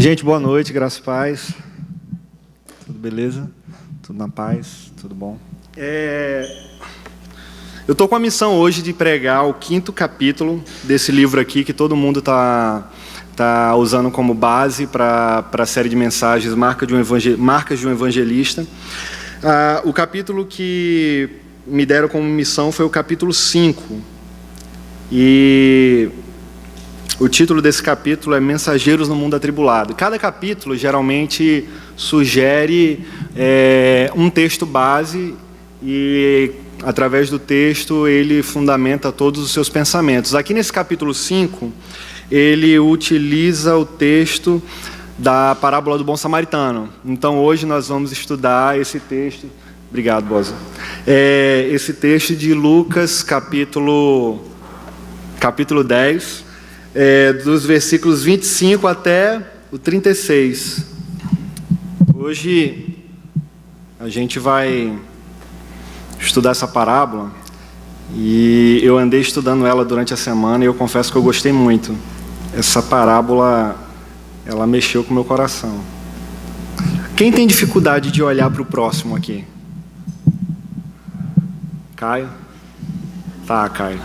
Gente, boa noite, graças e paz. Tudo beleza? Tudo na paz? Tudo bom? Eu estou com a missão hoje de pregar o 5º capítulo desse livro aqui, que todo mundo tá usando como base para a série de mensagens Marcas de um Evangelista. O capítulo que me deram como missão foi o capítulo 5. E o título desse capítulo é Mensageiros no Mundo Atribulado. Cada capítulo geralmente sugere um texto base e, através do texto, ele fundamenta todos os seus pensamentos. Aqui nesse capítulo 5, ele utiliza o texto da parábola do bom samaritano. Então, hoje nós vamos estudar esse texto. Obrigado, Boza. Esse texto de Lucas, capítulo 10, dos versículos 25 até o 36. Hoje a gente vai estudar essa parábola e eu andei estudando ela durante a semana e eu confesso que eu gostei muito. Essa parábola, ela mexeu com o meu coração. Quem tem dificuldade de olhar para o próximo aqui? Caio? Tá, Caio.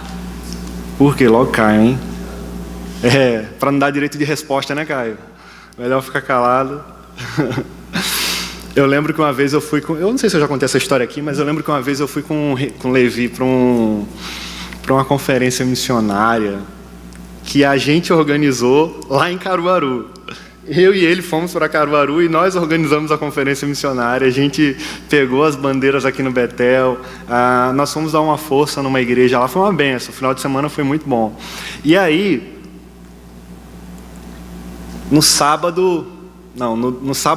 Por que logo Caio, hein? Para não dar direito de resposta, né, Caio? Melhor ficar calado. Eu lembro que uma vez eu fui com... Eu não sei se eu já contei essa história aqui, mas eu lembro que uma vez eu fui com Levi para uma conferência missionária que a gente organizou lá em Caruaru. Eu e ele fomos para Caruaru e nós organizamos a conferência missionária. A gente pegou as bandeiras aqui no Betel. Nós fomos dar uma força numa igreja lá. Foi uma benção. O final de semana foi muito bom. E aí, no sábado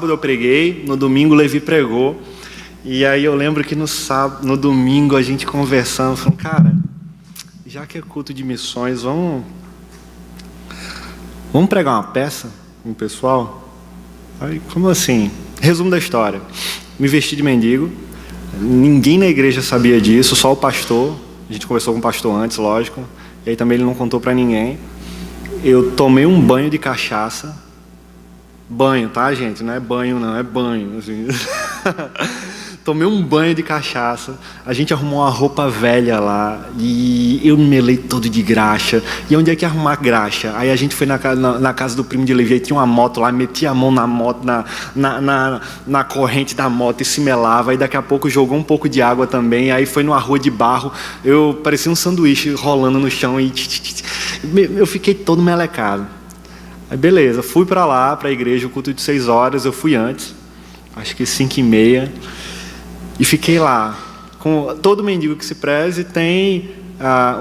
eu preguei, no domingo o Levi pregou. E aí eu lembro que no domingo a gente conversando, falando, cara, já que é culto de missões, vamos pregar uma peça com o pessoal? Aí, como assim? Resumo da história. Me vesti de mendigo, ninguém na igreja sabia disso, só o pastor. A gente conversou com o pastor antes, lógico, e aí também ele não contou para ninguém. Eu tomei um banho de cachaça. Banho, tá, gente? Não é banho, não, é banho. Assim. Tomei um banho de cachaça. A gente arrumou uma roupa velha lá e eu me melei todo de graxa. E onde é que ia arrumar graxa? Aí a gente foi na casa do primo de Levi, tinha uma moto lá, metia a mão na moto, na corrente da moto e se melava. Aí daqui a pouco jogou um pouco de água também. Aí foi numa rua de barro. Eu parecia um sanduíche rolando no chão e eu fiquei todo melecado. Aí beleza, fui para lá, para a igreja, o culto de 6 horas, eu fui antes, acho que 5h30, e fiquei lá. Com todo mendigo que se preze tem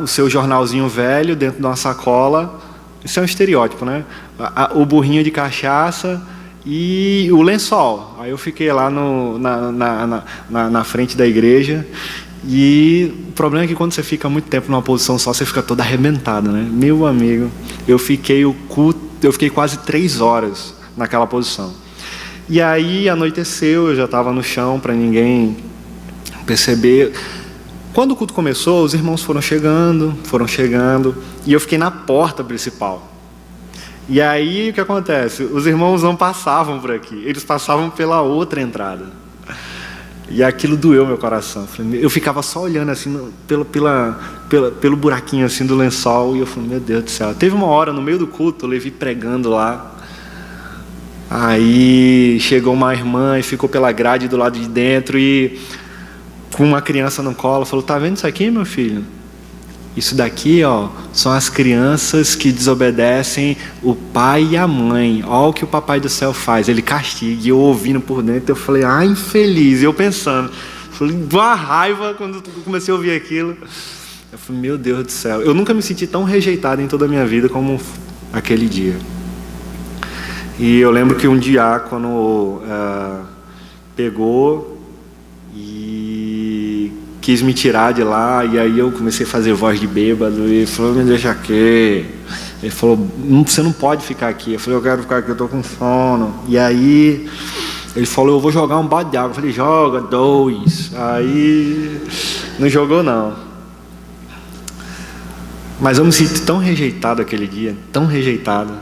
o seu jornalzinho velho dentro de uma sacola, isso é um estereótipo, né? O burrinho de cachaça e o lençol. Aí eu fiquei lá na frente da igreja, e o problema é que quando você fica muito tempo numa posição só, você fica todo arrebentado, né? Meu amigo, eu fiquei quase 3 horas naquela posição. E aí anoiteceu, eu já estava no chão para ninguém perceber. Quando o culto começou, os irmãos foram chegando, e eu fiquei na porta principal. E aí o que acontece? Os irmãos não passavam por aqui, eles passavam pela outra entrada. E aquilo doeu meu coração. Eu ficava só olhando assim pelo buraquinho assim do lençol, e eu falei, meu Deus do céu. Teve uma hora no meio do culto, eu Levi pregando lá. Aí chegou uma irmã e ficou pela grade do lado de dentro e com uma criança no colo, falou, tá vendo isso aqui, meu filho? Isso daqui, ó, são as crianças que desobedecem o pai e a mãe. Olha o que o papai do céu faz, ele castiga. E eu ouvindo por dentro, eu falei, infeliz. E eu pensando, falei, uma raiva quando eu comecei a ouvir aquilo. Eu falei, meu Deus do céu. Eu nunca me senti tão rejeitado em toda a minha vida como aquele dia. E eu lembro que um diácono pegou e quis me tirar de lá, e aí eu comecei a fazer voz de bêbado, e ele falou, me deixa aqui. Ele falou, você não pode ficar aqui. Eu falei, eu quero ficar aqui, eu estou com sono. E aí ele falou, eu vou jogar um balde de água. Eu falei, joga 2. Aí não jogou não. Mas eu me senti tão rejeitado aquele dia, tão rejeitado.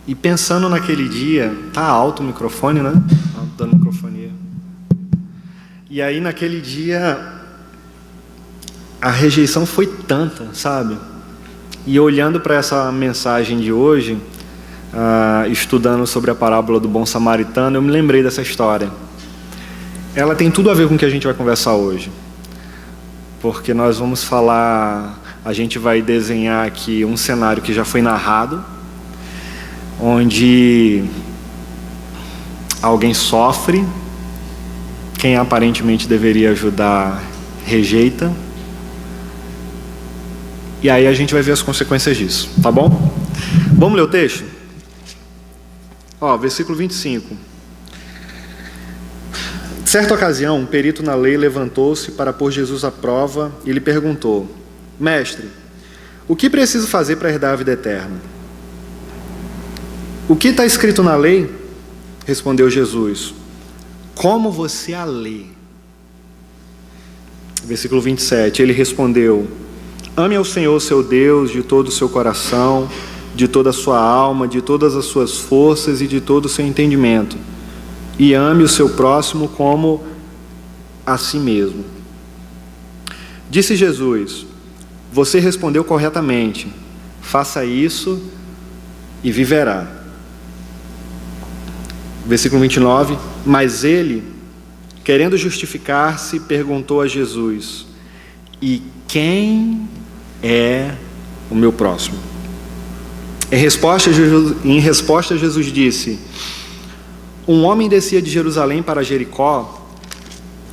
E pensando naquele dia, tá alto o microfone, né? Tá dando microfonia. E aí naquele dia a rejeição foi tanta, sabe? E olhando para essa mensagem de hoje, estudando sobre a parábola do bom samaritano, eu me lembrei dessa história. Ela tem tudo a ver com o que a gente vai conversar hoje. Porque nós vamos falar, a gente vai desenhar aqui um cenário que já foi narrado, onde alguém sofre, quem aparentemente deveria ajudar rejeita, e aí a gente vai ver as consequências disso, tá bom? Vamos ler o texto? Versículo 25. Certa ocasião, um perito na lei levantou-se para pôr Jesus à prova e lhe perguntou: Mestre, o que preciso fazer para herdar a vida eterna? O que está escrito na lei? Respondeu Jesus: Como você a lê? Versículo 27, ele respondeu: Ame ao Senhor seu Deus de todo o seu coração, de toda a sua alma, de todas as suas forças e de todo o seu entendimento, e ame o seu próximo como a si mesmo. Disse Jesus: Você respondeu corretamente, faça isso e viverá. Versículo 29, mas ele, querendo justificar-se, perguntou a Jesus: E quem é o meu próximo? Em resposta, Jesus disse: Um homem descia de Jerusalém para Jericó,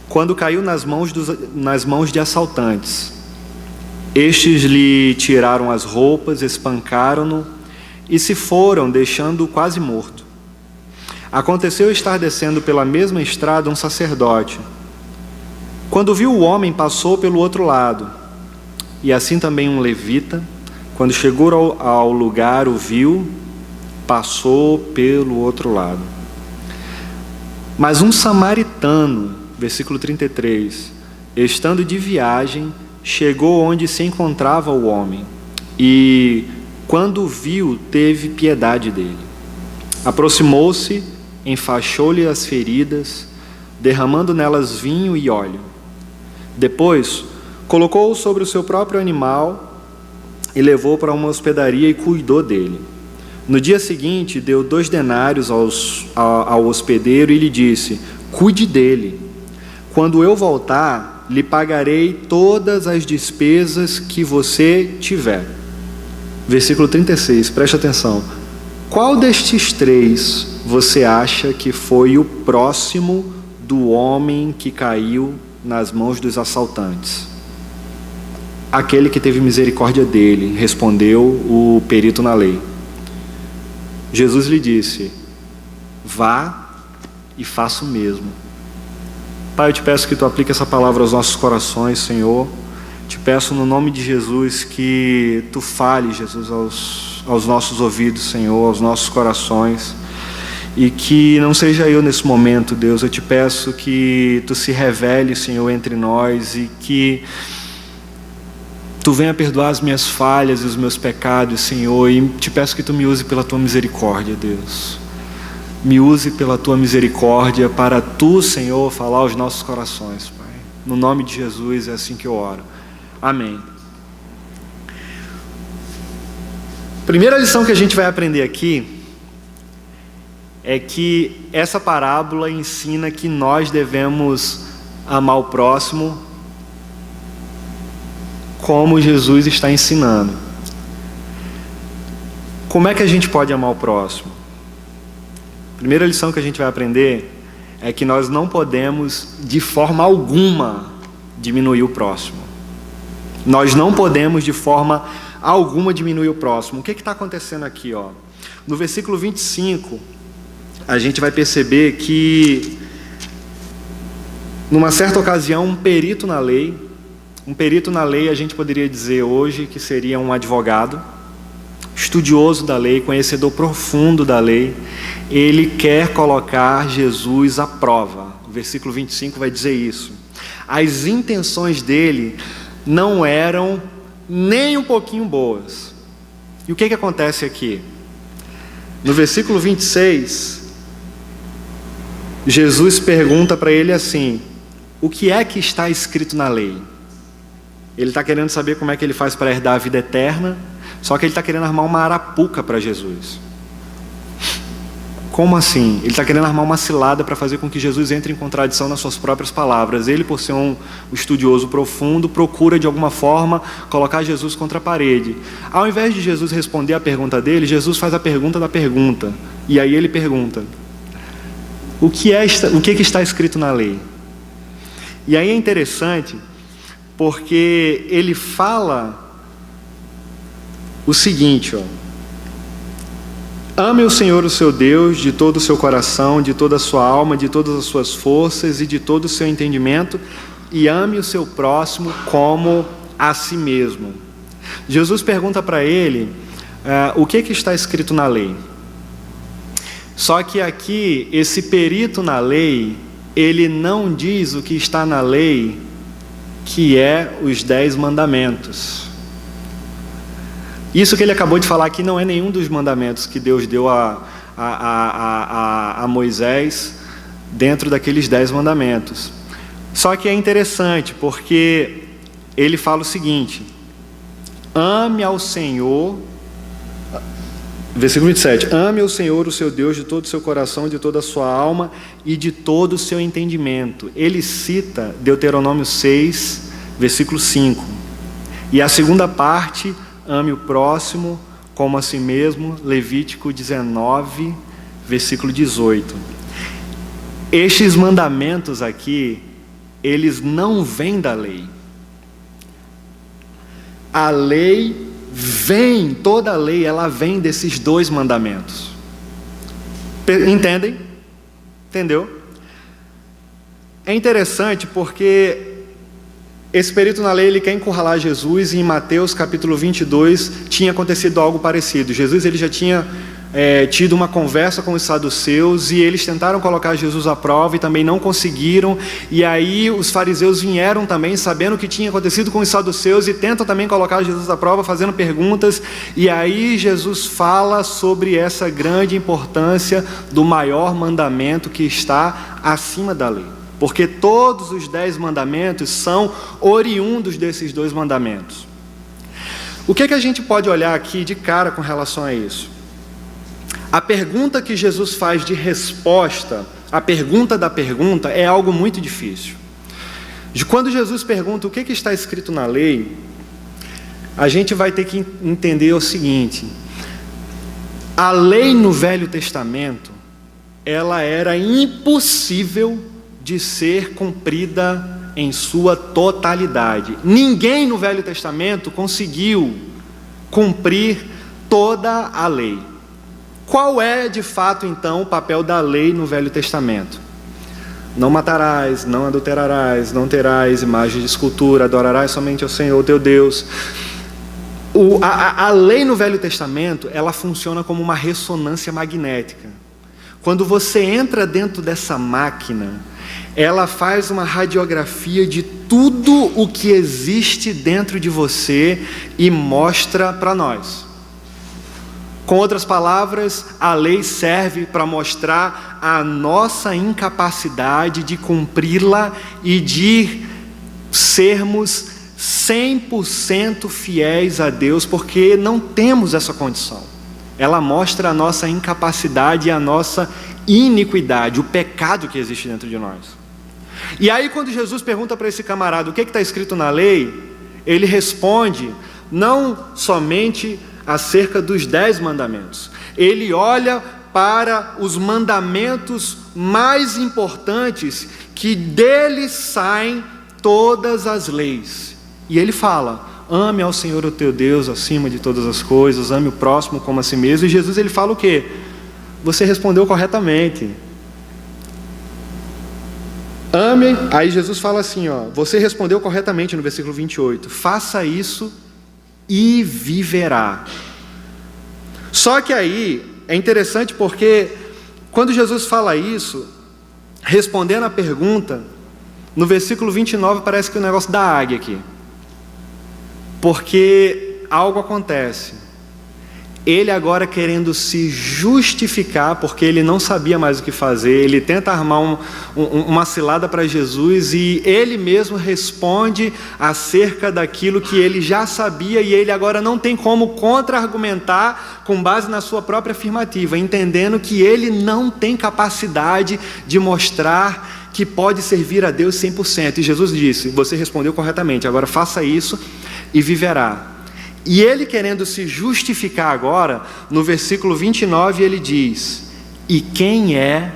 quando caiu nas mãos de assaltantes. Estes lhe tiraram as roupas, espancaram-no e se foram, deixando-o quase morto. Aconteceu estar descendo pela mesma estrada um sacerdote. Quando viu o homem, passou pelo outro lado. E assim também um levita, quando chegou ao lugar, o viu, passou pelo outro lado. Mas um samaritano, versículo 33, estando de viagem, chegou onde se encontrava o homem, e, quando o viu, teve piedade dele. Aproximou-se, enfaixou-lhe as feridas, derramando nelas vinho e óleo. Depois, colocou-o sobre o seu próprio animal e levou para uma hospedaria e cuidou dele. No dia seguinte, deu 2 denários ao hospedeiro e lhe disse: Cuide dele. Quando eu voltar, lhe pagarei todas as despesas que você tiver. Versículo 36, preste atenção. Qual destes 3 você acha que foi o próximo do homem que caiu nas mãos dos assaltantes? Aquele que teve misericórdia dele, respondeu o perito na lei. Jesus lhe disse: Vá e faça o mesmo. Pai, eu te peço que tu aplique essa palavra aos nossos corações, Senhor. Te peço no nome de Jesus que tu fale, Jesus, aos nossos ouvidos, Senhor, aos nossos corações. E que não seja eu nesse momento, Deus. Eu te peço que tu se revele, Senhor, entre nós, e que tu venha perdoar as minhas falhas e os meus pecados, Senhor. E te peço que tu me use pela tua misericórdia, Deus. Me use pela tua misericórdia para tu, Senhor, falar aos nossos corações, Pai. No nome de Jesus é assim que eu oro. Amém. Primeira lição que a gente vai aprender aqui é que essa parábola ensina que nós devemos amar o próximo como Jesus está ensinando. Como é que a gente pode amar o próximo? Primeira lição que a gente vai aprender é que nós não podemos, de forma alguma, diminuir o próximo. Nós não podemos, de forma alguma, diminuir o próximo. O que está acontecendo aqui? No versículo 25, a gente vai perceber que, numa certa ocasião, um perito na lei a gente poderia dizer hoje que seria um advogado, estudioso da lei, conhecedor profundo da lei, ele quer colocar Jesus à prova. O versículo 25 vai dizer isso. As intenções dele não eram nem um pouquinho boas. E o que acontece aqui? No versículo 26, Jesus pergunta para ele assim: o que é que está escrito na lei? Ele está querendo saber como é que ele faz para herdar a vida eterna, só que ele está querendo armar uma arapuca para Jesus. Como assim? Ele está querendo armar uma cilada para fazer com que Jesus entre em contradição nas suas próprias palavras. Ele, por ser um estudioso profundo, procura de alguma forma colocar Jesus contra a parede. Ao invés de Jesus responder a pergunta dele, Jesus faz a pergunta da pergunta. E aí ele pergunta: o que está escrito na lei? E aí é interessante, porque ele fala o seguinte, ame o Senhor, o seu Deus, de todo o seu coração, de toda a sua alma, de todas as suas forças e de todo o seu entendimento, e ame o seu próximo como a si mesmo. Jesus pergunta para ele o que está escrito na lei. Só que aqui, esse perito na lei, ele não diz o que está na lei, que é os 10 mandamentos. Isso que ele acabou de falar aqui não é nenhum dos mandamentos que Deus deu a Moisés dentro daqueles 10 mandamentos. Só que é interessante, porque ele fala o seguinte: ame ao Senhor, versículo 27, ame ao Senhor, o seu Deus, de todo o seu coração, de toda a sua alma e de todo o seu entendimento. Ele cita Deuteronômio 6, versículo 5. E a segunda parte: ame o próximo como a si mesmo, Levítico 19, versículo 18. Estes mandamentos aqui, eles não vêm da lei. A lei vem, toda a lei, ela vem desses 2 mandamentos. Entendem? Entendeu? É interessante porque esse perito na lei, ele quer encurralar Jesus, e em Mateus capítulo 22 tinha acontecido algo parecido. Jesus, ele já tinha tido uma conversa com os saduceus, e eles tentaram colocar Jesus à prova e também não conseguiram. E aí os fariseus vieram também, sabendo o que tinha acontecido com os saduceus, e tentam também colocar Jesus à prova, fazendo perguntas. E aí Jesus fala sobre essa grande importância do maior mandamento que está acima da lei. Porque todos os 10 mandamentos são oriundos desses 2 mandamentos. O que a gente pode olhar aqui de cara com relação a isso? A pergunta que Jesus faz de resposta, a pergunta da pergunta, é algo muito difícil. Quando Jesus pergunta o que está escrito na lei, a gente vai ter que entender o seguinte: a lei no Velho Testamento, ela era impossível de ser cumprida em sua totalidade. Ninguém no Velho Testamento conseguiu cumprir toda a lei. Qual é, de fato, então, o papel da lei no Velho Testamento? Não matarás, não adulterarás, não terás imagem de escultura, adorarás somente ao Senhor teu Deus. A lei no Velho Testamento, ela funciona como uma ressonância magnética. Quando você entra dentro dessa máquina, ela faz uma radiografia de tudo o que existe dentro de você e mostra para nós. Com outras palavras, a lei serve para mostrar a nossa incapacidade de cumpri-la e de sermos 100% fiéis a Deus, porque não temos essa condição. Ela mostra a nossa incapacidade e a nossa iniquidade, o pecado que existe dentro de nós. E aí, quando Jesus pergunta para esse camarada o que está escrito na lei, ele responde não somente acerca dos 10 mandamentos. Ele olha para os mandamentos mais importantes, que deles saem todas as leis. E ele fala: ame ao Senhor o teu Deus acima de todas as coisas, ame o próximo como a si mesmo. E Jesus, ele fala o quê? Você respondeu corretamente. Ame, aí Jesus fala assim, você respondeu corretamente no versículo 28, faça isso e viverá. Só que aí, é interessante porque, quando Jesus fala isso, respondendo a pergunta, no versículo 29 parece que o negócio da águia aqui. Porque algo acontece. ele agora querendo se justificar, porque ele não sabia mais o que fazer, ele tenta armar uma cilada para Jesus, e ele mesmo responde acerca daquilo que ele já sabia, e ele agora não tem como contra-argumentar com base na sua própria afirmativa, entendendo que ele não tem capacidade de mostrar que pode servir a Deus 100%. E Jesus disse: você respondeu corretamente, agora faça isso e viverá. E ele querendo se justificar agora, no versículo 29 ele diz: e quem é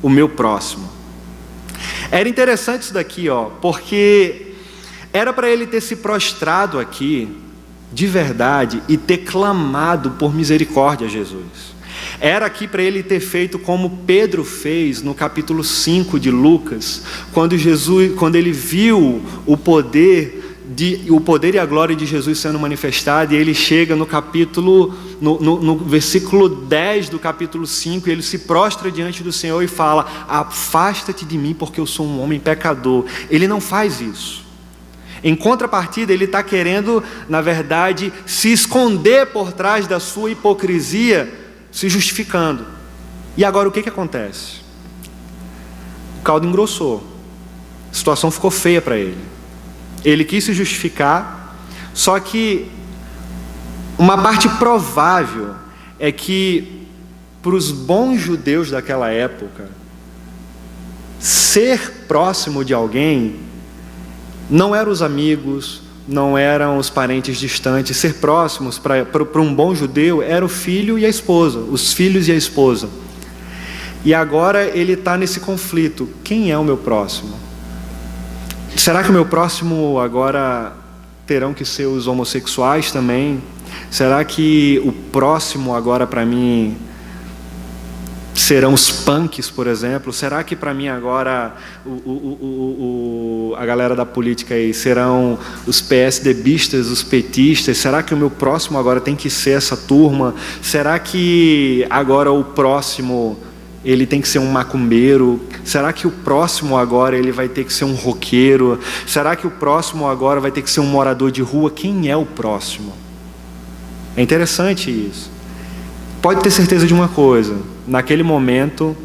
o meu próximo? Era interessante isso daqui, porque era para ele ter se prostrado aqui, de verdade, e ter clamado por misericórdia a Jesus. Era aqui para ele ter feito como Pedro fez no capítulo 5 de Lucas, quando ele viu o poder e a glória de Jesus sendo manifestada, e ele chega no versículo 10 do capítulo 5, e ele se prostra diante do Senhor e fala: afasta-te de mim, porque eu sou um homem pecador. Ele não faz isso. Em contrapartida, ele está querendo, na verdade, se esconder por trás da sua hipocrisia, se justificando. E agora o que acontece? O caldo engrossou, a situação ficou feia para ele. Ele quis se justificar, só que uma parte provável é que, para os bons judeus daquela época, ser próximo de alguém não eram os amigos, não eram os parentes distantes. Ser próximos para um bom judeu era o filho e a esposa, os filhos e a esposa. E agora ele está nesse conflito: quem é o meu próximo? Será que o meu próximo agora terão que ser os homossexuais também? Será que o próximo agora para mim serão os punks, por exemplo? Será que para mim agora a galera da política aí serão os PSDBistas, os petistas? Será que o meu próximo agora tem que ser essa turma? Será que agora o próximo ele tem que ser um macumbeiro? Será que o próximo agora ele vai ter que ser um roqueiro? Será que o próximo agora vai ter que ser um morador de rua? Quem é o próximo? É interessante isso. Pode ter certeza de uma coisa: naquele momento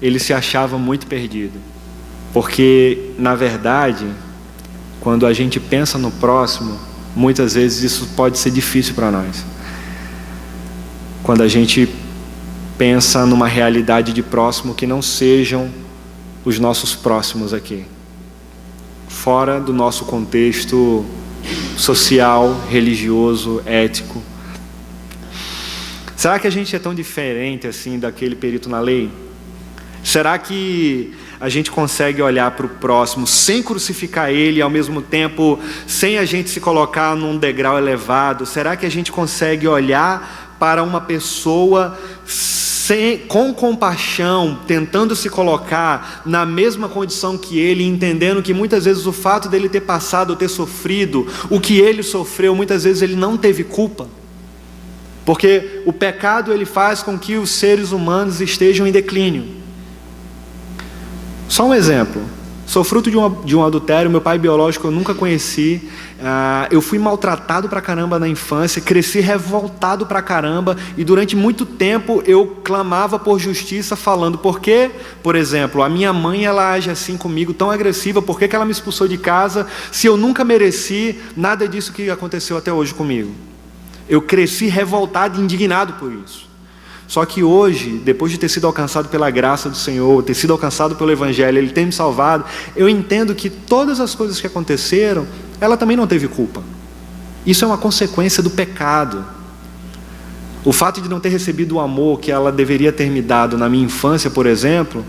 ele se achava muito perdido, porque na verdade, quando a gente pensa no próximo, muitas vezes isso pode ser difícil para nós. Quando a gente pensa numa realidade de próximo que não sejam os nossos próximos aqui, fora do nosso contexto social, religioso, ético. Será que a gente é tão diferente assim daquele perito na lei? Será que a gente consegue olhar para o próximo sem crucificar ele, e ao mesmo tempo sem a gente se colocar num degrau elevado? Será que a gente consegue olhar para uma pessoa com compaixão, tentando se colocar na mesma condição que ele, entendendo que muitas vezes o fato dele ter passado ou ter sofrido o que ele sofreu, muitas vezes ele não teve culpa? Porque o pecado ele faz com que os seres humanos estejam em declínio. Só um exemplo: sou fruto de um adultério, meu pai biológico eu nunca conheci, eu fui maltratado pra caramba na infância, cresci revoltado pra caramba, e durante muito tempo eu clamava por justiça, falando: por que, por exemplo, a minha mãe ela age assim comigo, tão agressiva, por que ela me expulsou de casa, se eu nunca mereci nada disso que aconteceu até hoje comigo? Eu cresci revoltado e indignado por isso. Só que hoje, depois de ter sido alcançado pela graça do Senhor, ter sido alcançado pelo Evangelho, Ele tem me salvado, eu entendo que todas as coisas que aconteceram, ela também não teve culpa. Isso é uma consequência do pecado. O fato de não ter recebido o amor que ela deveria ter me dado na minha infância, por exemplo,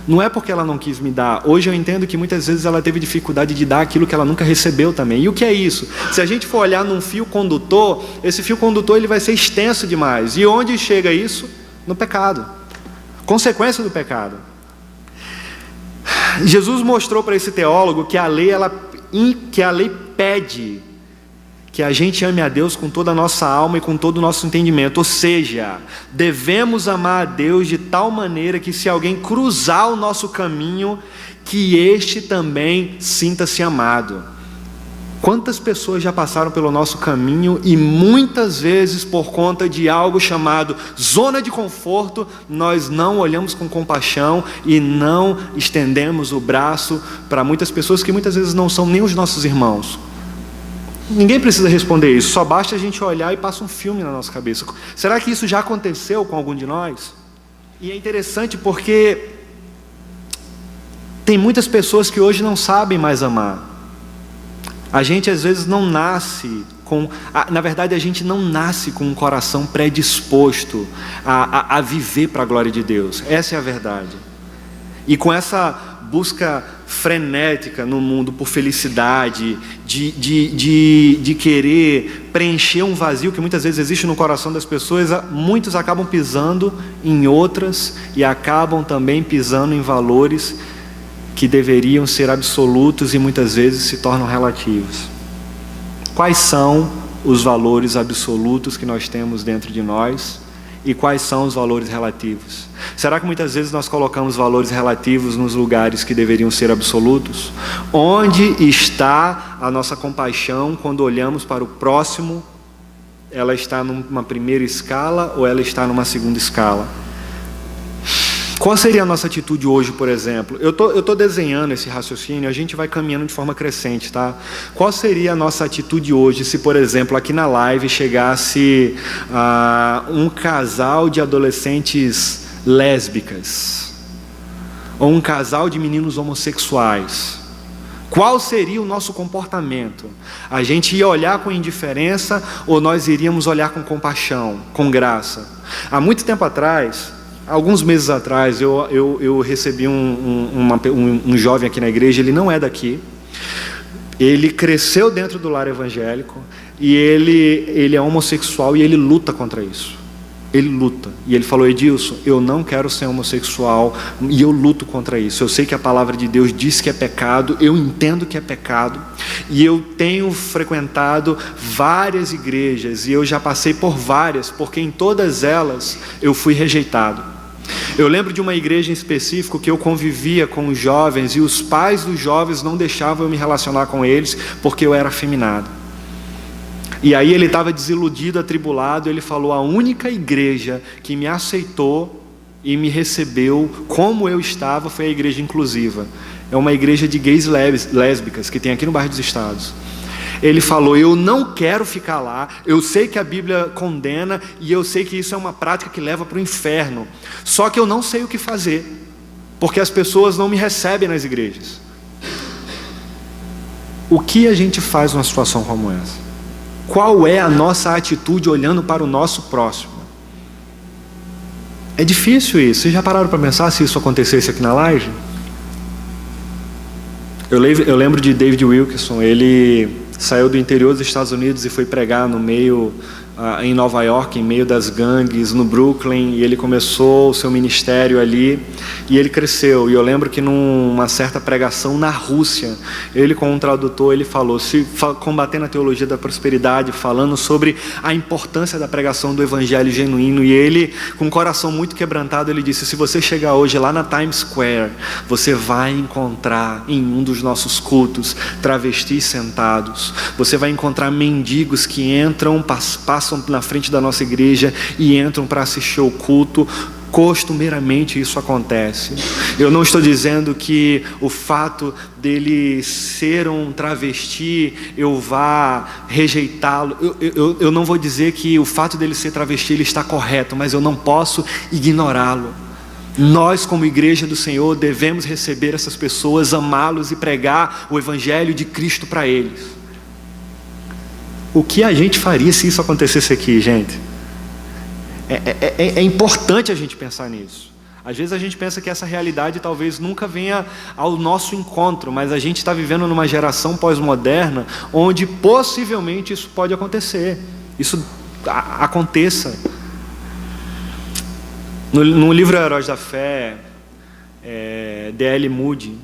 não é porque ela não quis me dar. Hoje eu entendo que muitas vezes ela teve dificuldade de dar aquilo que ela nunca recebeu também. E o que é isso? Se a gente for olhar num fio condutor, esse fio condutor ele vai ser extenso demais. E onde chega isso? No pecado. Consequência do pecado. Jesus mostrou para esse teólogo que a lei pede que a gente ame a Deus com toda a nossa alma e com todo o nosso entendimento. Ou seja, devemos amar a Deus de tal maneira que, se alguém cruzar o nosso caminho, que este também sinta-se amado. Quantas pessoas já passaram pelo nosso caminho e muitas vezes, por conta de algo chamado zona de conforto, nós não olhamos com compaixão e não estendemos o braço para muitas pessoas que muitas vezes não são nem os nossos irmãos. Ninguém precisa responder isso, só basta a gente olhar e passa um filme na nossa cabeça. Será que isso já aconteceu com algum de nós? E é interessante porque tem muitas pessoas que hoje não sabem mais amar. A gente às vezes não nasce na verdade a gente não nasce com um coração predisposto a viver para a glória de Deus. Essa é a verdade. E com essa busca frenética no mundo por felicidade, de querer preencher um vazio que muitas vezes existe no coração das pessoas, muitos acabam pisando em outras e acabam também pisando em valores que deveriam ser absolutos e muitas vezes se tornam relativos. Quais são os valores absolutos que nós temos dentro de nós e quais são os valores relativos? Será que muitas vezes nós colocamos valores relativos nos lugares que deveriam ser absolutos? Onde está a nossa compaixão quando olhamos para o próximo? Ela está numa primeira escala ou ela está numa segunda escala? Qual seria a nossa atitude hoje, por exemplo? Eu tô desenhando esse raciocínio, a gente vai caminhando de forma crescente, tá? Qual seria a nossa atitude hoje se, por exemplo, aqui na live chegasse um casal de adolescentes lésbicas ou um casal de meninos homossexuais? Qual seria o nosso comportamento? A gente ia olhar com indiferença ou nós iríamos olhar com compaixão, com graça? Há muito tempo atrás, alguns meses atrás, eu recebi um jovem aqui na igreja. Ele não é daqui, ele cresceu dentro do lar evangélico e ele é homossexual e ele luta contra isso. Ele luta, e ele falou: Edilson, eu não quero ser homossexual e eu luto contra isso. Eu sei que a palavra de Deus diz que é pecado, eu entendo que é pecado, e eu tenho frequentado várias igrejas e eu já passei por várias, porque em todas elas eu fui rejeitado. Eu lembro de uma igreja em específico que eu convivia com os jovens e os pais dos jovens não deixavam eu me relacionar com eles porque eu era afeminado. E aí ele estava desiludido, atribulado. Ele falou: a única igreja que me aceitou e me recebeu como eu estava foi a igreja inclusiva. É uma igreja de gays e lésbicas que tem aqui no bairro dos Estados. Ele falou: eu não quero ficar lá, eu sei que a Bíblia condena e eu sei que isso é uma prática que leva para o inferno, só que eu não sei o que fazer, porque as pessoas não me recebem nas igrejas. O que a gente faz numa situação como essa? Qual é a nossa atitude olhando para o nosso próximo? É difícil isso. Vocês já pararam para pensar se isso acontecesse aqui na live? Eu lembro de David Wilkerson. Ele saiu do interior dos Estados Unidos e foi pregar no meio, em Nova York, em meio das gangues, no Brooklyn, e ele começou o seu ministério ali, e ele cresceu. E eu lembro que numa certa pregação na Rússia, ele com um tradutor, ele falou, combatendo a teologia da prosperidade, falando sobre a importância da pregação do evangelho genuíno, e ele, com um coração muito quebrantado, ele disse: se você chegar hoje lá na Times Square, você vai encontrar em um dos nossos cultos travestis sentados, você vai encontrar mendigos que entram, passam na frente da nossa igreja e entram para assistir ao culto. Costumeiramente isso acontece. Eu não estou dizendo que o fato dele ser um travesti eu vá rejeitá-lo. Eu não vou dizer que o fato dele ser travesti ele está correto, mas eu não posso ignorá-lo. Nós, como igreja do Senhor, devemos receber essas pessoas, amá-los e pregar o evangelho de Cristo para eles. O que a gente faria se isso acontecesse aqui, gente? É importante a gente pensar nisso. Às vezes a gente pensa que essa realidade talvez nunca venha ao nosso encontro, mas a gente está vivendo numa geração pós-moderna onde possivelmente isso pode acontecer. Isso aconteça. No livro Heróis da Fé, D.L. Moody,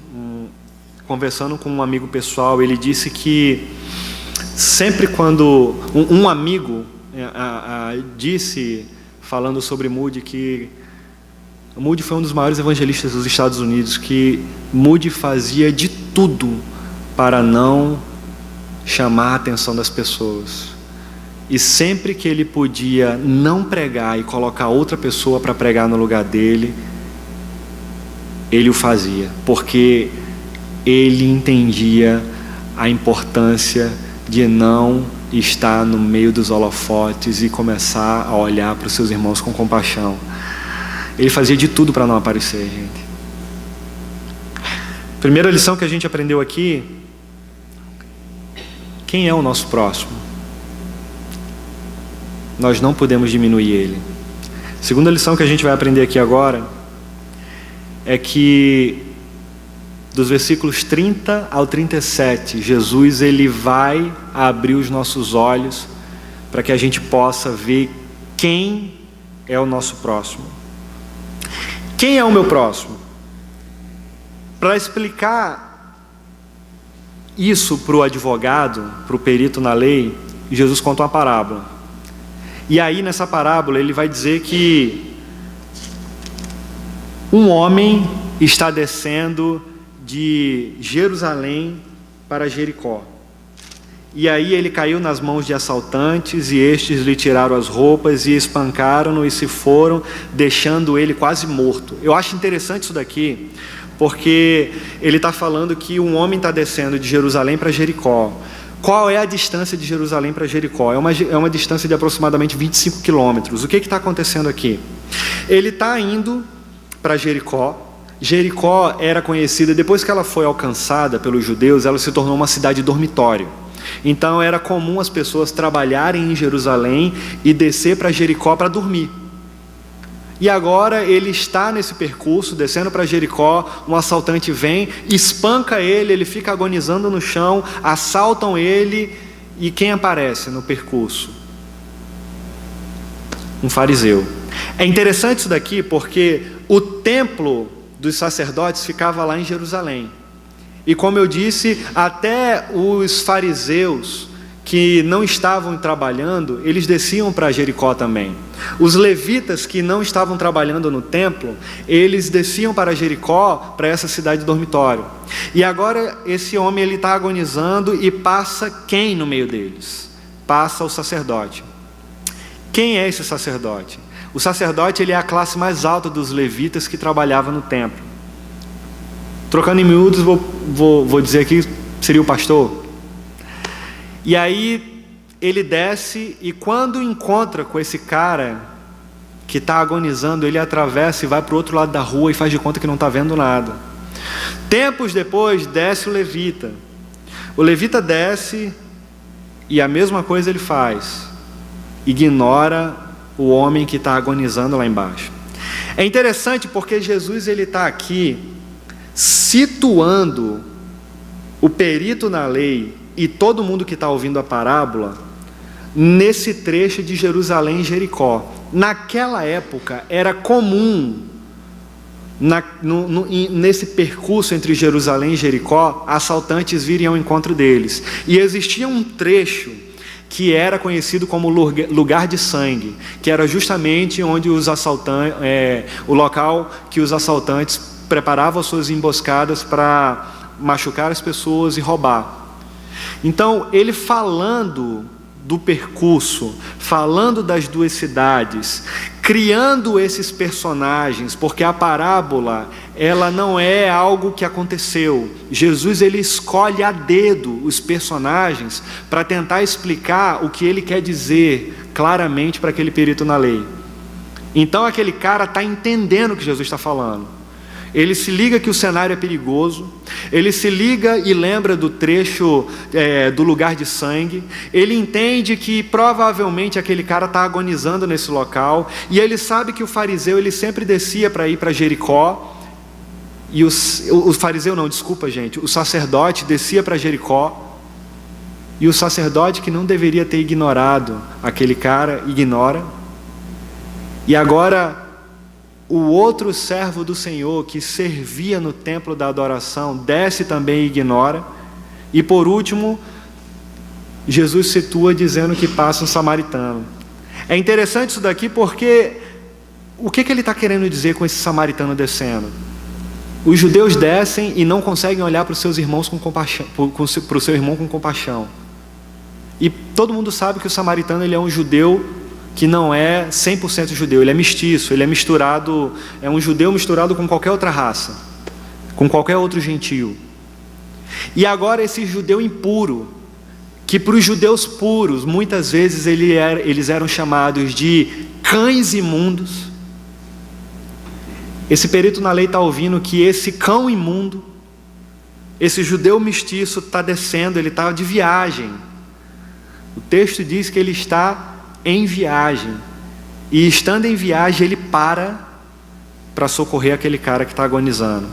conversando com um amigo pessoal, ele disse que sempre quando um amigo disse, falando sobre Moody, que Moody foi um dos maiores evangelistas dos Estados Unidos, que Moody fazia de tudo para não chamar a atenção das pessoas. E sempre que ele podia não pregar e colocar outra pessoa para pregar no lugar dele, ele o fazia, porque ele entendia a importância de não estar no meio dos holofotes e começar a olhar para os seus irmãos com compaixão. Ele fazia de tudo para não aparecer, gente. Primeira lição que a gente aprendeu aqui: quem é o nosso próximo? Nós não podemos diminuir ele. Segunda lição que a gente vai aprender aqui agora é que dos versículos 30 ao 37, Jesus ele vai abrir os nossos olhos para que a gente possa ver quem é o nosso próximo. Quem é o meu próximo? Para explicar isso para o advogado, para o perito na lei, Jesus conta uma parábola. E aí nessa parábola ele vai dizer que um homem está descendo de Jerusalém para Jericó. E aí ele caiu nas mãos de assaltantes, e estes lhe tiraram as roupas e espancaram-no e se foram, deixando ele quase morto. Eu acho interessante isso daqui, porque ele está falando que um homem está descendo de Jerusalém para Jericó. Qual é a distância de Jerusalém para Jericó? É uma distância de aproximadamente 25 quilômetros. O que está acontecendo aqui? Ele está indo para Jericó. Jericó era conhecida, depois que ela foi alcançada pelos judeus, ela se tornou uma cidade dormitório. Então era comum as pessoas trabalharem em Jerusalém e descer para Jericó para dormir. E agora ele está nesse percurso, descendo para Jericó, um assaltante vem, espanca ele, ele fica agonizando no chão, assaltam ele, e quem aparece no percurso? Um fariseu. É interessante isso daqui porque o templo dos sacerdotes ficava lá em Jerusalém. E como eu disse, até os fariseus que não estavam trabalhando, eles desciam para Jericó também. Os levitas que não estavam trabalhando no templo, eles desciam para Jericó, para essa cidade dormitório. E agora esse homem ele está agonizando e passa quem no meio deles? Passa o sacerdote. Quem é esse sacerdote? O sacerdote ele é a classe mais alta dos levitas que trabalhava no templo. Trocando em miúdos, vou dizer aqui, seria o pastor. E aí ele desce, e quando encontra com esse cara que está agonizando, ele atravessa e vai para o outro lado da rua e faz de conta que não está vendo nada. Tempos depois desce o levita. O levita desce e a mesma coisa ele faz. Ignora o homem que está agonizando lá embaixo. É interessante porque Jesus ele está aqui situando o perito na lei e todo mundo que está ouvindo a parábola nesse trecho de Jerusalém e Jericó. Naquela época era comum, nesse percurso entre Jerusalém e Jericó, assaltantes virem ao encontro deles. E existia um trecho que era conhecido como lugar de sangue, que era justamente onde os assaltantes, o local que os assaltantes preparavam suas emboscadas para machucar as pessoas e roubar. Então, ele falando do percurso, falando das duas cidades, criando esses personagens, porque a parábola, ela não é algo que aconteceu. Jesus, ele escolhe a dedo os personagens para tentar explicar o que ele quer dizer claramente para aquele perito na lei. Então, aquele cara está entendendo o que Jesus está falando. Ele se liga que o cenário é perigoso, ele se liga e lembra do trecho do lugar de sangue, ele entende que provavelmente aquele cara está agonizando nesse local, e ele sabe que o fariseu ele sempre descia para ir para Jericó, e o sacerdote descia para Jericó, e o sacerdote que não deveria ter ignorado aquele cara, ignora, e agora o outro servo do Senhor que servia no templo da adoração desce também e ignora. E por último, Jesus situa dizendo que passa um samaritano. É interessante isso daqui porque o que ele está querendo dizer com esse samaritano descendo? Os judeus descem e não conseguem olhar para os seus irmãos com compaixão, para o seu irmão com compaixão. E todo mundo sabe que o samaritano ele é um judeu que não é 100% judeu, ele é mestiço, ele é misturado, é um judeu misturado com qualquer outra raça, com qualquer outro gentio. E agora esse judeu impuro, que para os judeus puros, muitas vezes eles eram chamados de cães imundos. Esse perito na lei está ouvindo que esse cão imundo, esse judeu mestiço está descendo, ele está de viagem. O texto diz que ele está em viagem, e estando em viagem ele para socorrer aquele cara que está agonizando.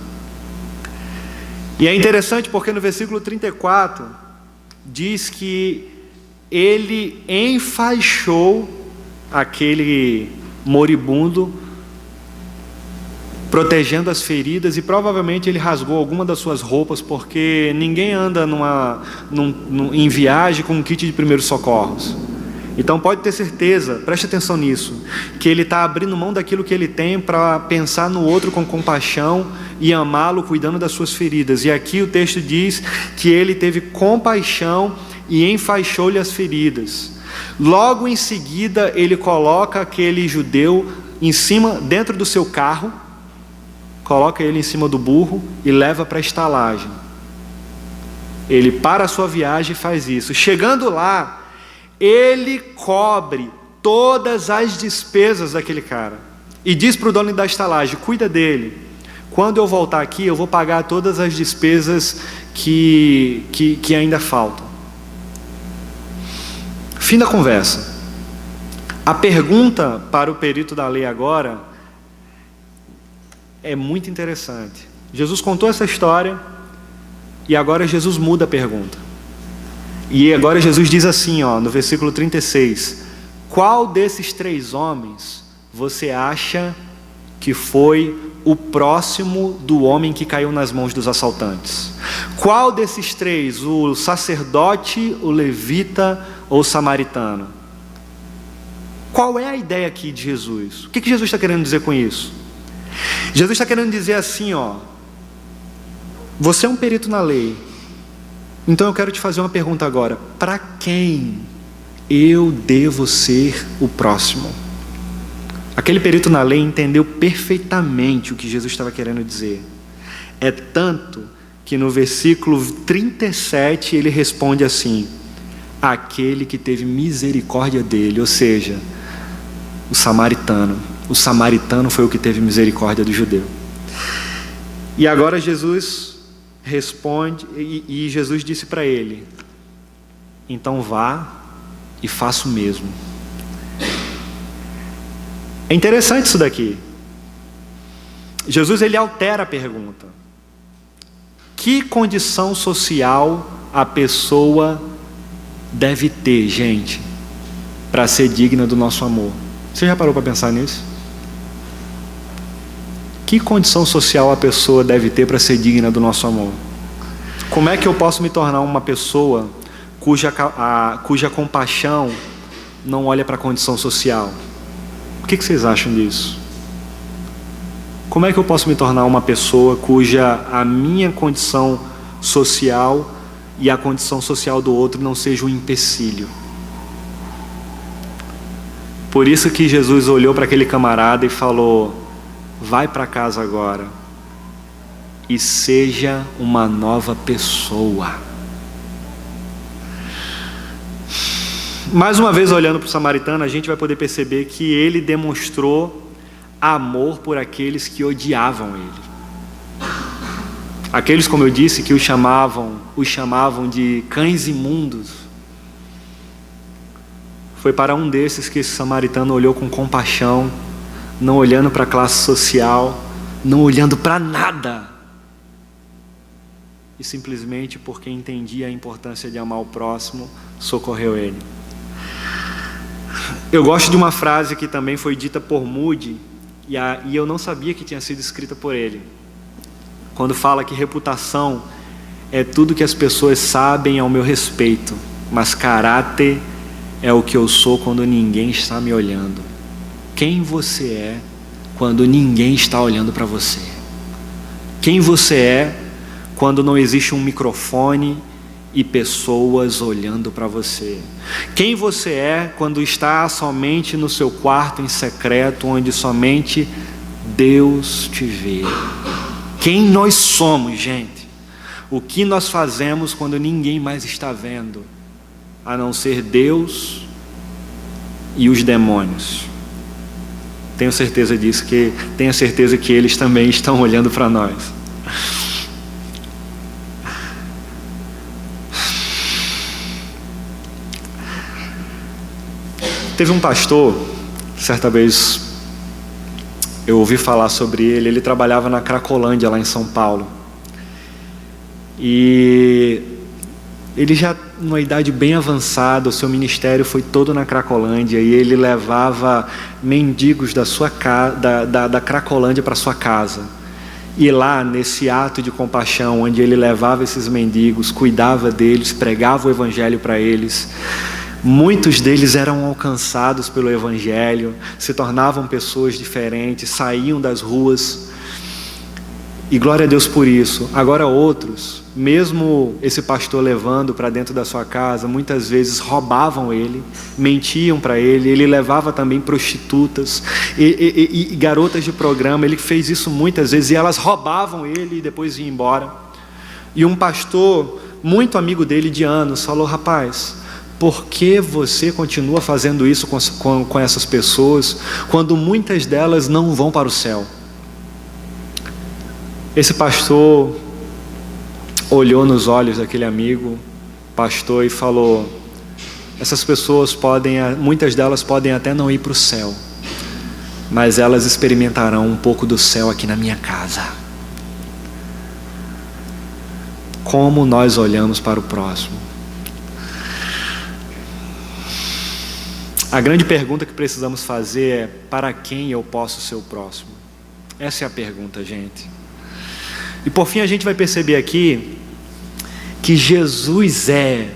E é interessante porque no versículo 34 diz que ele enfaixou aquele moribundo, protegendo as feridas, e provavelmente ele rasgou alguma das suas roupas, porque ninguém anda em viagem com um kit de primeiros socorros. Então pode ter certeza, preste atenção nisso, que ele está abrindo mão daquilo que ele tem para pensar no outro com compaixão e amá-lo, cuidando das suas feridas. E aqui o texto diz que ele teve compaixão e enfaixou-lhe as feridas. Logo em seguida ele coloca aquele judeu dentro do seu carro, coloca ele em cima do burro e leva para a estalagem. Ele para a sua viagem e faz isso. Chegando lá, ele cobre todas as despesas daquele cara e diz para o dono da estalagem: cuida dele, quando eu voltar aqui eu vou pagar todas as despesas que ainda faltam. Fim da conversa. A pergunta para o perito da lei agora é muito interessante. Jesus contou essa história e agora Jesus muda a pergunta. E agora Jesus diz assim, no versículo 36: qual desses 3 homens você acha que foi o próximo do homem que caiu nas mãos dos assaltantes? Qual desses 3, o sacerdote, o levita ou o samaritano? Qual é a ideia aqui de Jesus? O que Jesus está querendo dizer com isso? Jesus está querendo dizer assim, você é um perito na lei, então eu quero te fazer uma pergunta agora: para quem eu devo ser o próximo? Aquele perito na lei entendeu perfeitamente o que Jesus estava querendo dizer. É tanto que no versículo 37 ele responde assim: aquele que teve misericórdia dele, ou seja, o samaritano. O samaritano foi o que teve misericórdia do judeu. E agora Jesus responde, e Jesus disse para ele: então vá e faça o mesmo. É interessante isso daqui. Jesus ele altera a pergunta: que condição social a pessoa deve ter, gente, para ser digna do nosso amor? Você já parou para pensar nisso? Que condição social a pessoa deve ter para ser digna do nosso amor? Como é que eu posso me tornar uma pessoa cuja compaixão não olha para a condição social? O que vocês acham disso? Como é que eu posso me tornar uma pessoa cuja a minha condição social e a condição social do outro não seja um empecilho? Por isso que Jesus olhou para aquele camarada e falou: vai para casa agora e seja uma nova pessoa. Mais uma vez, olhando para o samaritano, a gente vai poder perceber que ele demonstrou amor por aqueles que odiavam ele. Aqueles, como eu disse, que os chamavam de cães imundos. Foi para um desses que esse samaritano olhou com compaixão, não olhando para a classe social, não olhando para nada, e simplesmente porque entendia a importância de amar o próximo, socorreu ele. Eu gosto de uma frase que também foi dita por Moody, e eu não sabia que tinha sido escrita por ele, quando fala que reputação é tudo que as pessoas sabem ao meu respeito, mas caráter é o que eu sou quando ninguém está me olhando. Quem você é quando ninguém está olhando para você? Quem você é quando não existe um microfone e pessoas olhando para você. Quem você é quando está somente no seu quarto em secreto, onde somente Deus te vê. Quem nós somos, gente? O que nós fazemos quando ninguém mais está vendo, a não ser Deus e os demônios? Tenha certeza que eles também estão olhando para nós. Teve um pastor, certa vez eu ouvi falar sobre ele. Ele trabalhava na Cracolândia, lá em São Paulo, e ele já numa idade bem avançada, o seu ministério foi todo na Cracolândia, e ele levava mendigos da Cracolândia para sua casa. E lá, nesse ato de compaixão, onde ele levava esses mendigos, cuidava deles, pregava o evangelho para eles, muitos deles eram alcançados pelo evangelho, se tornavam pessoas diferentes, saíam das ruas, e glória a Deus por isso. Agora outros, mesmo esse pastor levando para dentro da sua casa, muitas vezes roubavam ele, mentiam para ele. Ele levava também prostitutas e garotas de programa. Ele fez isso muitas vezes, e elas roubavam ele e depois iam embora. E um pastor muito amigo dele de anos falou: rapaz, por que você continua fazendo isso com essas pessoas, quando muitas delas não vão para o céu? Esse pastor olhou nos olhos daquele amigo pastor e falou: essas pessoas muitas delas podem até não ir para o céu, mas elas experimentarão um pouco do céu aqui na minha casa. Como nós olhamos para o próximo? A grande pergunta que precisamos fazer é: para quem eu posso ser o próximo? Essa é a pergunta, gente. E por fim a gente vai perceber aqui que Jesus é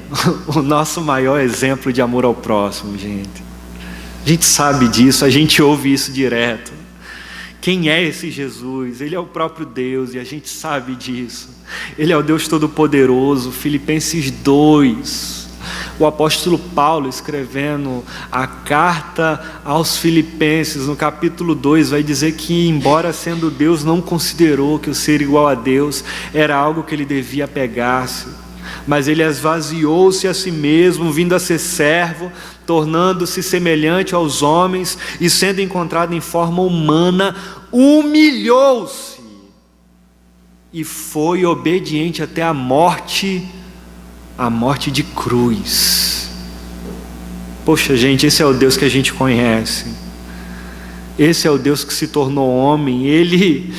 o nosso maior exemplo de amor ao próximo, gente. A gente sabe disso, a gente ouve isso direto. Quem é esse Jesus? Ele é o próprio Deus, e a gente sabe disso. Ele é o Deus Todo-Poderoso. Filipenses 2, o apóstolo Paulo, escrevendo a carta aos Filipenses, no capítulo 2, vai dizer que, embora sendo Deus, não considerou que o ser igual a Deus era algo que ele devia apegar-se, mas ele esvaziou-se a si mesmo, vindo a ser servo, tornando-se semelhante aos homens, e sendo encontrado em forma humana, humilhou-se e foi obediente até a morte de cruz. Poxa, gente, esse é o Deus que a gente conhece. Esse é o Deus que se tornou homem. Ele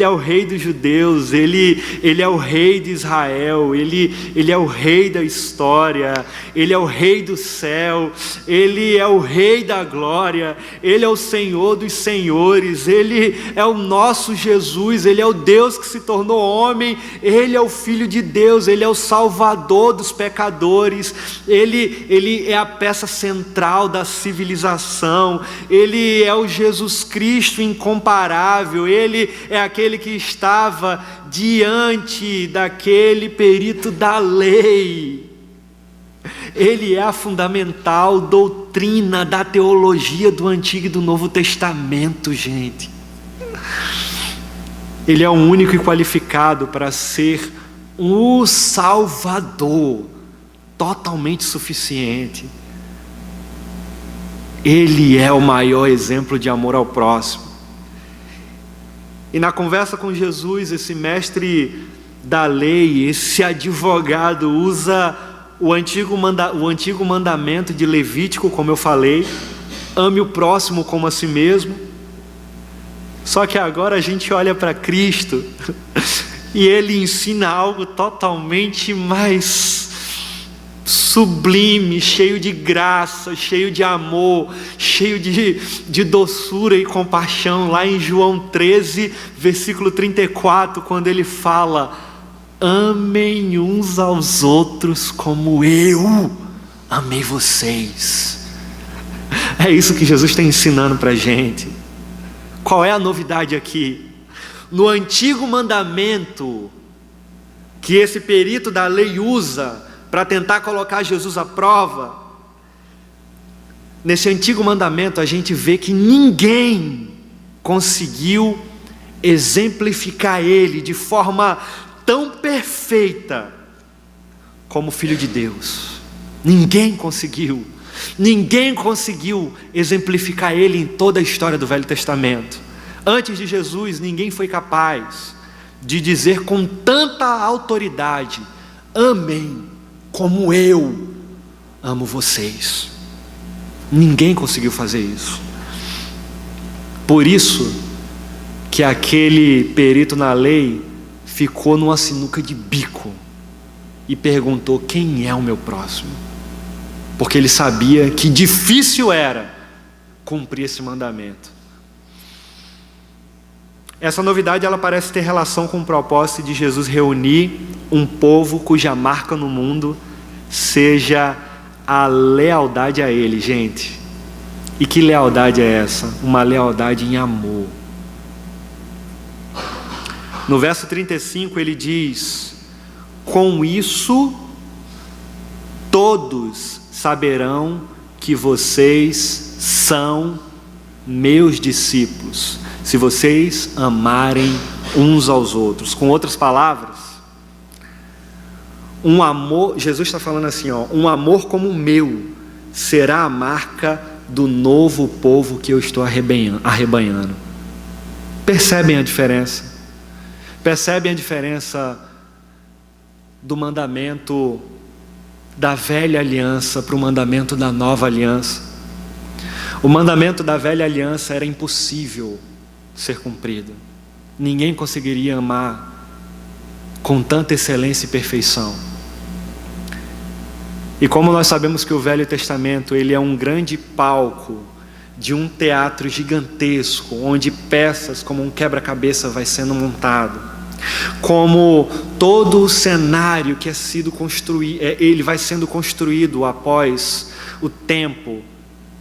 é o rei dos judeus, ele é o rei de Israel, ele é o rei da história, ele é o rei do céu, ele é o rei da glória, ele é o Senhor dos senhores, ele é o nosso Jesus, ele é o Deus que se tornou homem, ele é o Filho de Deus, ele é o Salvador dos pecadores, ele é a peça central da civilização, ele é o Jesus Cristo incomparável, ele é aquele que estava diante daquele perito da lei. Ele é a fundamental doutrina da teologia do Antigo e do Novo Testamento, gente. Ele é o único e qualificado para ser o Salvador, totalmente suficiente. Ele é o maior exemplo de amor ao próximo. E na conversa com Jesus, esse mestre da lei, esse advogado, usa o antigo mandamento de Levítico, como eu falei: ame o próximo como a si mesmo. Só que agora a gente olha para Cristo e ele ensina algo totalmente mais sublime, cheio de graça, cheio de amor, cheio de doçura e compaixão, lá em João 13, versículo 34, quando ele fala: amem uns aos outros como eu amei vocês. É isso que Jesus está ensinando para a gente. Qual é a novidade aqui? No antigo mandamento, que esse perito da lei usa para tentar colocar Jesus à prova, nesse antigo mandamento a gente vê que ninguém conseguiu exemplificar ele de forma tão perfeita como o Filho de Deus. Ninguém conseguiu exemplificar ele em toda a história do Velho Testamento. Antes de Jesus, ninguém foi capaz de dizer com tanta autoridade: amem como eu amo vocês. Ninguém conseguiu fazer isso. Por isso que aquele perito na lei ficou numa sinuca de bico e perguntou: quem é o meu próximo? Porque ele sabia que difícil era cumprir esse mandamento. Essa novidade ela parece ter relação com o propósito de Jesus reunir um povo cuja marca no mundo seja a lealdade a Ele, gente. E que lealdade é essa? Uma lealdade em amor. No verso 35 ele diz: com isso todos saberão que vocês são meus discípulos, se vocês amarem uns aos outros. Com outras palavras, um amor, Jesus está falando assim, um amor como o meu será a marca do novo povo que eu estou arrebanhando. Percebem a diferença? Percebem a diferença do mandamento da velha aliança para o mandamento da nova aliança? O mandamento da velha aliança era impossível ser cumprido. Ninguém conseguiria amar com tanta excelência e perfeição. E como nós sabemos que o Velho Testamento ele é um grande palco de um teatro gigantesco, onde peças como um quebra-cabeça vai sendo montado, como todo o cenário que é sido construído, ele vai sendo construído após o tempo,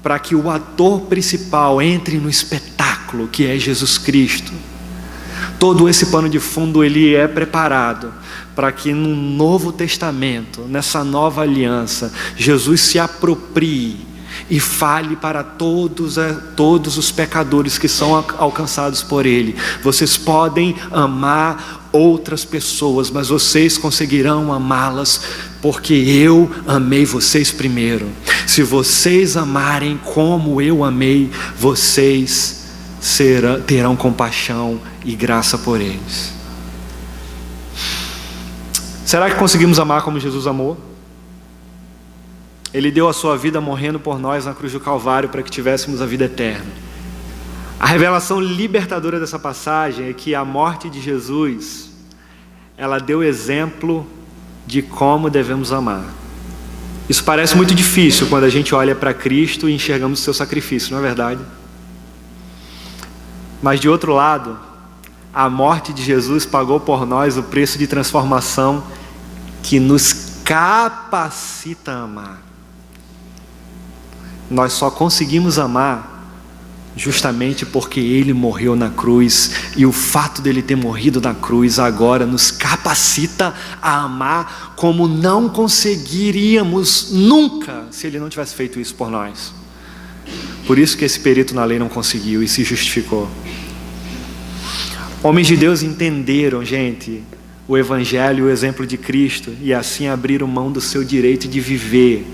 para que o ator principal entre no espetáculo que é Jesus Cristo. Todo esse pano de fundo ele é preparado para que no Novo Testamento, nessa nova aliança, Jesus se aproprie e fale para todos os pecadores que são alcançados por Ele: vocês podem amar outras pessoas, mas vocês conseguirão amá-las porque eu amei vocês primeiro. Se vocês amarem como eu amei, vocês terão compaixão e graça por eles. Será que conseguimos amar como Jesus amou? Ele deu a sua vida morrendo por nós na cruz do Calvário para que tivéssemos a vida eterna. A revelação libertadora dessa passagem é que a morte de Jesus, ela deu exemplo de como devemos amar. Isso parece muito difícil quando a gente olha para Cristo e enxergamos o seu sacrifício, não é verdade? Mas de outro lado, a morte de Jesus pagou por nós o preço de transformação que nos capacita a amar. Nós só conseguimos amar justamente porque Ele morreu na cruz, e o fato dele ter morrido na cruz agora nos capacita a amar como não conseguiríamos nunca se Ele não tivesse feito isso por nós. Por isso que esse perito na lei não conseguiu e se justificou. Homens de Deus entenderam, gente, o Evangelho e o exemplo de Cristo, e assim abriram mão do seu direito de viver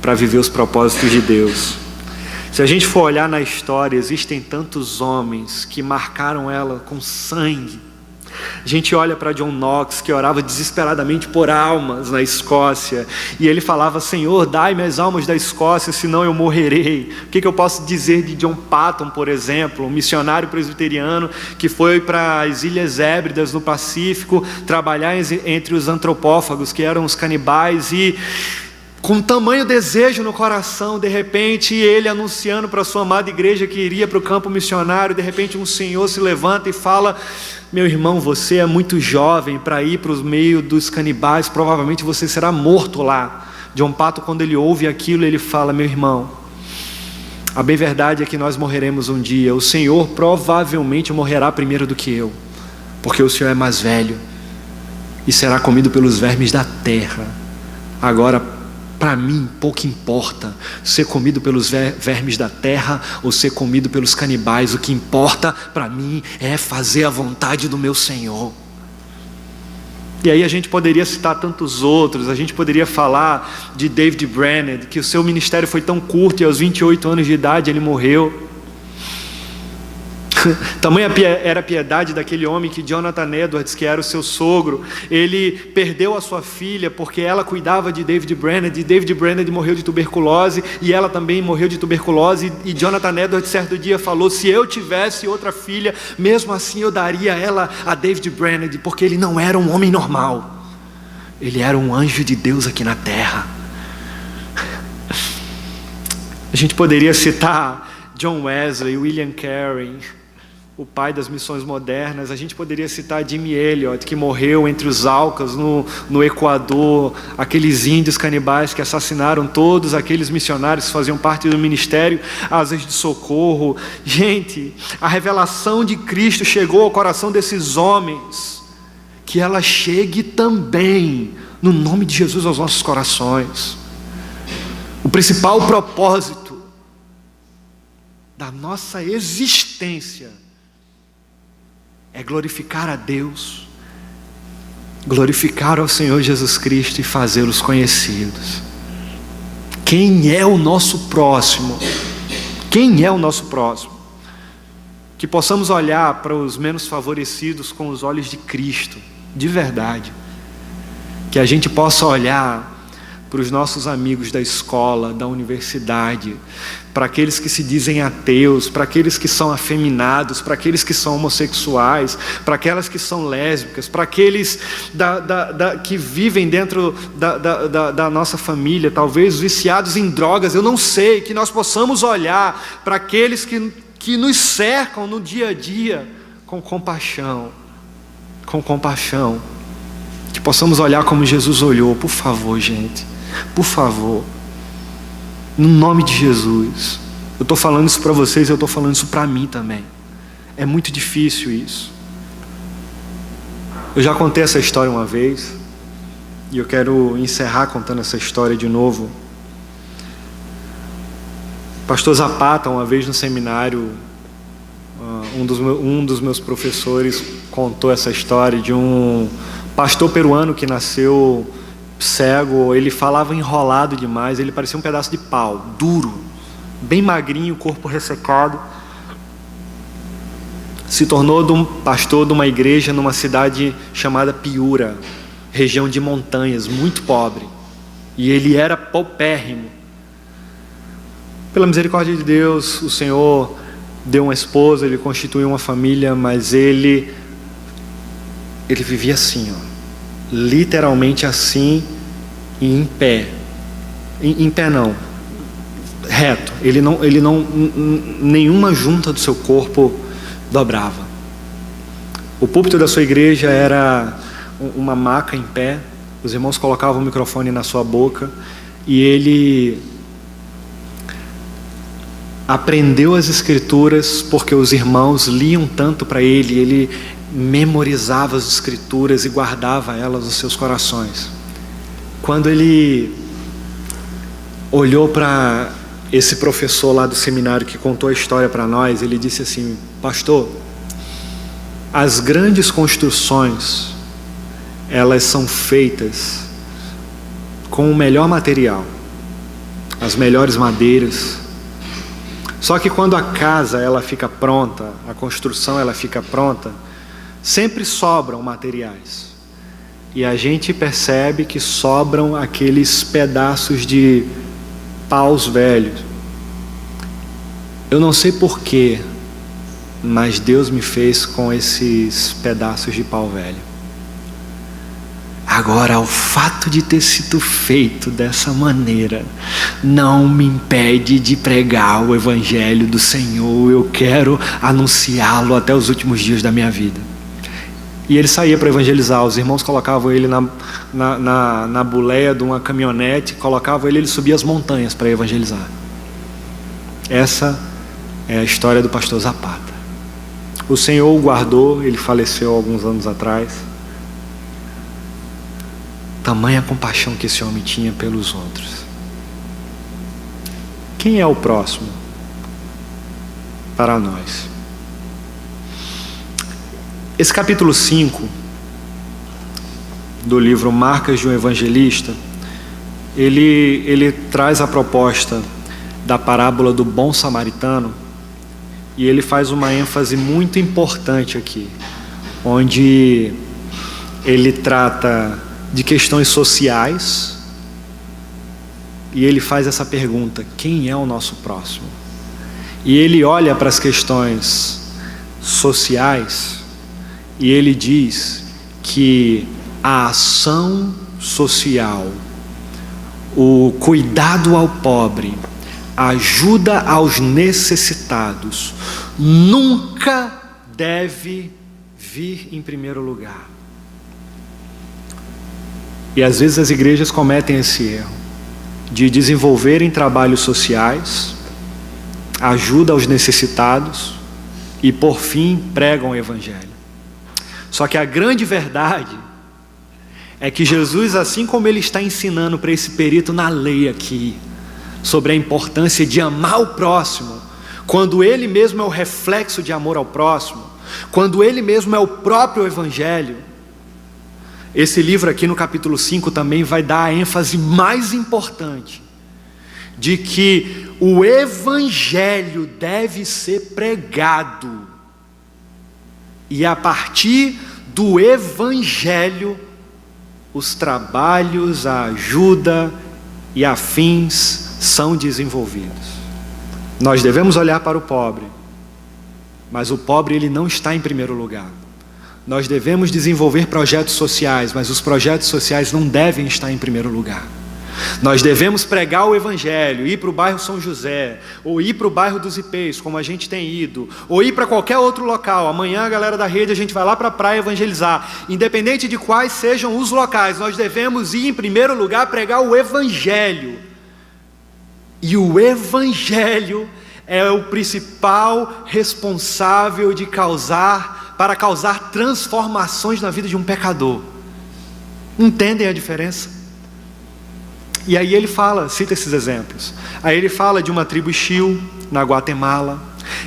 para viver os propósitos de Deus. Se a gente for olhar na história, existem tantos homens que marcaram ela com sangue. A gente olha para John Knox, que orava desesperadamente por almas na Escócia, e ele falava: Senhor, dai-me as almas da Escócia, senão eu morrerei. O que eu posso dizer de John Patton, por exemplo, um missionário presbiteriano que foi para as Ilhas Hébridas no Pacífico trabalhar entre os antropófagos, que eram os canibais, e com tamanho desejo no coração, de repente ele anunciando para a sua amada igreja que iria para o campo missionário, de repente um senhor se levanta e fala: meu irmão, você é muito jovem para ir para o meio dos canibais, provavelmente você será morto lá. John Patton, quando ele ouve aquilo, ele fala: meu irmão, a bem verdade é que nós morreremos um dia. O Senhor provavelmente morrerá primeiro do que eu, porque o Senhor é mais velho. e será comido pelos vermes da terra. Agora, para mim, pouco importa ser comido pelos vermes da terra ou ser comido pelos canibais. O que importa para mim é fazer a vontade do meu Senhor. E aí a gente poderia citar tantos outros. A gente poderia falar de David Brainerd, que o seu ministério foi tão curto e aos 28 anos de idade ele morreu. Tamanha era a piedade daquele homem que Jonathan Edwards, que era o seu sogro, ele perdeu a sua filha porque ela cuidava de David Brainerd, e David Brainerd morreu de tuberculose, e ela também morreu de tuberculose, e Jonathan Edwards certo dia falou: se eu tivesse outra filha, mesmo assim eu daria ela a David Brainerd, porque ele não era um homem normal, ele era um anjo de Deus aqui na terra. A gente poderia citar John Wesley, William Carey, o pai das missões modernas. A gente poderia citar Jimmy Elliot, que morreu entre os Aucas no Equador, aqueles índios canibais que assassinaram todos aqueles missionários que faziam parte do ministério Asas de Socorro. Gente, a revelação de Cristo chegou ao coração desses homens, que ela chegue também no nome de Jesus aos nossos corações. O principal propósito da nossa existência é glorificar a Deus, glorificar ao Senhor Jesus Cristo e fazê-los conhecidos. Quem é o nosso próximo? Quem é o nosso próximo? Que possamos olhar para os menos favorecidos com os olhos de Cristo, de verdade. Que a gente possa olhar para os nossos amigos da escola, da universidade, para aqueles que se dizem ateus, para aqueles que são afeminados, para aqueles que são homossexuais, para aquelas que são lésbicas, para aqueles que vivem dentro da nossa família, talvez viciados em drogas, eu não sei, que nós possamos olhar para aqueles que nos cercam no dia a dia com compaixão, que possamos olhar como Jesus olhou. Por favor, gente, por favor, no nome de Jesus. Eu estou falando isso para vocês, eu estou falando isso para mim também. É muito difícil isso. Eu já contei essa história uma vez, e eu quero encerrar contando essa história de novo. Pastor Zapata, uma vez no seminário, um dos meus professores contou essa história de um pastor peruano que nasceu cego. Ele falava enrolado demais, ele parecia um pedaço de pau, duro, bem magrinho, corpo ressecado. Se tornou um pastor de uma igreja numa cidade chamada Piura, região de montanhas, muito pobre. E ele era paupérrimo. Pela misericórdia de Deus, o Senhor deu uma esposa, ele constituiu uma família, mas ele vivia assim, literalmente assim, e em pé. Em pé não, reto. Ele não, nenhuma junta do seu corpo dobrava. O púlpito da sua igreja era uma maca em pé. Os irmãos colocavam o microfone na sua boca e ele aprendeu as escrituras porque os irmãos liam tanto para ele. Ele memorizava as escrituras e guardava elas nos seus corações. Quando ele olhou para esse professor lá do seminário que contou a história para nós, ele disse assim: pastor, as grandes construções, elas são feitas com o melhor material, as melhores madeiras. Só que quando a casa ela fica pronta, a construção ela fica pronta, sempre sobram materiais. E a gente percebe que sobram aqueles pedaços de paus velhos. Eu não sei porquê, mas Deus me fez com esses pedaços de pau velho. Agora, o fato de ter sido feito dessa maneira não me impede de pregar o Evangelho do Senhor. Eu quero anunciá-lo até os últimos dias da minha vida. E ele saía para evangelizar. Os irmãos colocavam ele na boleia de uma caminhonete, colocavam ele subia as montanhas para evangelizar. Essa é a história do pastor Zapata. O Senhor o guardou, ele faleceu alguns anos atrás. tamanha compaixão que esse homem tinha pelos outros. Quem é o próximo para nós? Esse capítulo 5 do livro Marcas de um Evangelista, ele traz a proposta da parábola do bom samaritano, e ele faz uma ênfase muito importante aqui, onde ele trata de questões sociais, e ele faz essa pergunta: quem é o nosso próximo? E ele olha para as questões sociais e ele diz que a ação social, o cuidado ao pobre, a ajuda aos necessitados, nunca deve vir em primeiro lugar. E às vezes as igrejas cometem esse erro de desenvolverem trabalhos sociais, ajuda aos necessitados e por fim pregam o evangelho. Só que a grande verdade é que Jesus, assim como ele está ensinando para esse perito na lei aqui, sobre a importância de amar o próximo, quando ele mesmo é o reflexo de amor ao próximo, quando ele mesmo é o próprio evangelho, esse livro aqui no capítulo 5 também vai dar a ênfase mais importante de que o evangelho deve ser pregado, e a partir do evangelho os trabalhos, a ajuda e afins são desenvolvidos. Nós devemos olhar para o pobre, mas o pobre ele não está em primeiro lugar. Nós devemos desenvolver projetos sociais, mas os projetos sociais não devem estar em primeiro lugar. Nós devemos pregar o evangelho, ir para o bairro São José, ou ir para o bairro dos Ipês, como a gente tem ido, ou ir para qualquer outro local. Amanhã a galera da rede, a gente vai lá para a praia evangelizar. Independente de quais sejam os locais, nós devemos ir em primeiro lugar pregar o evangelho. E o evangelho é o principal responsável para causar transformações na vida de um pecador. Entendem a diferença? E aí ele fala, cita esses exemplos. Aí ele fala de uma tribo Xiu, na Guatemala,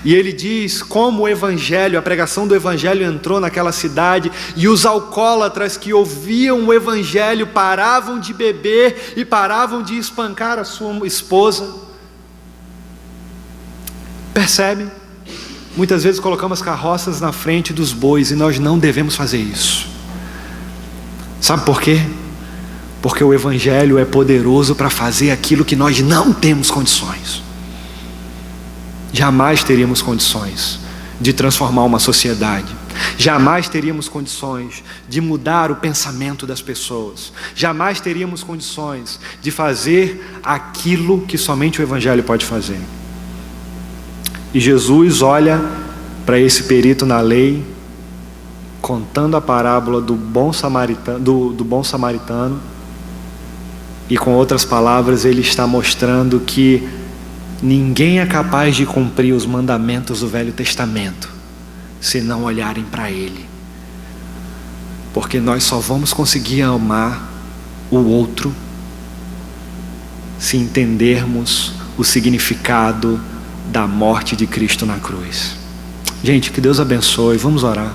e ele diz como o evangelho, a pregação do evangelho entrou naquela cidade, e os alcoólatras que ouviam o evangelho paravam de beber e paravam de espancar a sua esposa. Percebe? Muitas vezes colocamos carroças na frente dos bois, e nós não devemos fazer isso. Sabe por quê? Porque o evangelho é poderoso para fazer aquilo que nós não temos condições. Jamais teríamos condições de transformar uma sociedade. Jamais teríamos condições de mudar o pensamento das pessoas. Jamais teríamos condições de fazer aquilo que somente o evangelho pode fazer. E Jesus olha para esse perito na lei, contando a parábola do bom samaritano, e com outras palavras ele está mostrando que ninguém é capaz de cumprir os mandamentos do Velho Testamento se não olharem para ele, porque nós só vamos conseguir amar o outro se entendermos o significado da morte de Cristo na cruz. Gente, que Deus abençoe. Vamos orar.